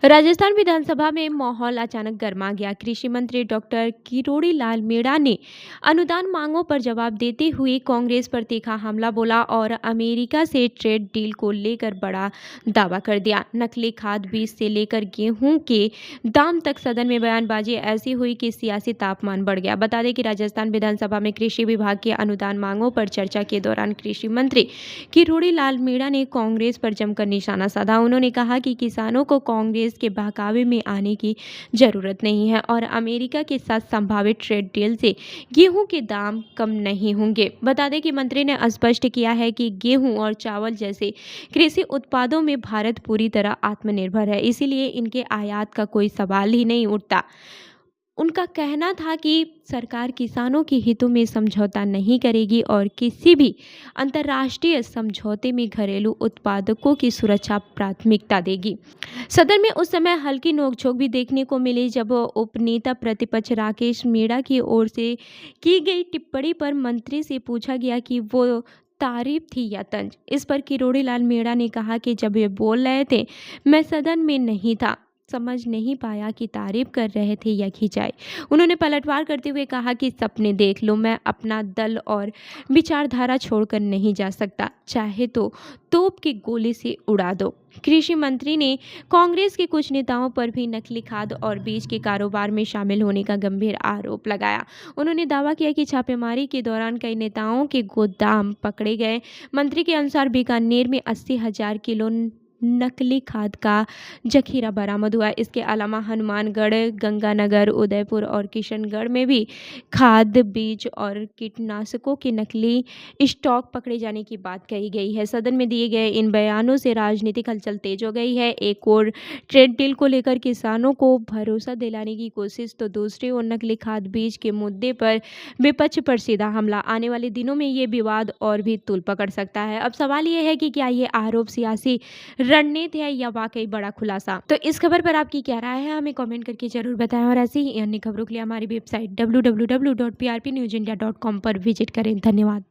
राजस्थान विधानसभा में माहौल अचानक गर्मा गया। कृषि मंत्री डॉक्टर किरोड़ी लाल मीणा ने अनुदान मांगों पर जवाब देते हुए कांग्रेस पर तीखा हमला बोला और अमेरिका से ट्रेड डील को लेकर बड़ा दावा कर दिया। नकली खाद बीज से लेकर गेहूं के दाम तक सदन में बयानबाजी ऐसी हुई कि सियासी तापमान बढ़ गया। बता दें कि राजस्थान विधानसभा में कृषि विभाग की अनुदान मांगों पर चर्चा के दौरान कृषि मंत्री किरोड़ी लाल मीणा ने कांग्रेस पर जमकर निशाना साधा। उन्होंने कहा कि किसानों को कांग्रेस के बहकावे में आने की जरूरत नहीं है और अमेरिका के साथ संभावित ट्रेड डील से गेहूं के दाम कम नहीं होंगे। बता दें कि मंत्री ने स्पष्ट किया है कि गेहूं और चावल जैसे कृषि उत्पादों में भारत पूरी तरह आत्मनिर्भर है, इसीलिए इनके आयात का कोई सवाल ही नहीं उठता। उनका कहना था कि सरकार किसानों के हितों में समझौता नहीं करेगी और किसी भी अंतर्राष्ट्रीय समझौते में घरेलू उत्पादकों की सुरक्षा प्राथमिकता देगी। सदन में उस समय हल्की नोकझोंक भी देखने को मिली जब उपनेता प्रतिपक्ष राकेश मीणा की ओर से की गई टिप्पणी पर मंत्री से पूछा गया कि वो तारीफ थी या तंज। इस पर किरोड़ी लाल मीणा ने कहा कि जब ये बोल रहे थे मैं सदन में नहीं था, समझ नहीं पाया कि तारीफ कर रहे थे या खिंचाई। उन्होंने पलटवार करते हुए कहा कि सपने देख लो, मैं अपना दल और विचारधारा छोड़कर नहीं जा सकता, चाहे तो तोप के गोले से उड़ा दो। कृषि मंत्री ने कांग्रेस के कुछ नेताओं पर भी नकली खाद और बीज के कारोबार में शामिल होने का गंभीर आरोप लगाया। उन्होंने दावा किया कि छापेमारी के दौरान कई नेताओं के गोदाम पकड़े गए। मंत्री के अनुसार बीकानेर में 80,000 किलो नकली खाद का जखीरा बरामद हुआ। इसके अलावा हनुमानगढ़, गंगानगर, उदयपुर और किशनगढ़ में भी खाद, बीज और कीटनाशकों के नकली स्टॉक पकड़े जाने की बात कही गई है। सदन में दिए गए इन बयानों से राजनीतिक हलचल तेज हो गई है। एक और ट्रेड डील को लेकर किसानों को भरोसा दिलाने की कोशिश, तो दूसरी ओर नकली खाद बीज के मुद्दे पर विपक्ष पर सीधा हमला। आने वाले दिनों में ये विवाद और भी तूल पकड़ सकता है। अब सवाल ये है कि क्या ये आरोप सियासी रणनीति है या वाकई बड़ा खुलासा। तो इस खबर पर आपकी क्या राय है, हमें कमेंट करके जरूर बताएं और ऐसी ही अन्य खबरों के लिए हमारी वेबसाइट www.prpnewsindia.com पर विजिट करें। धन्यवाद।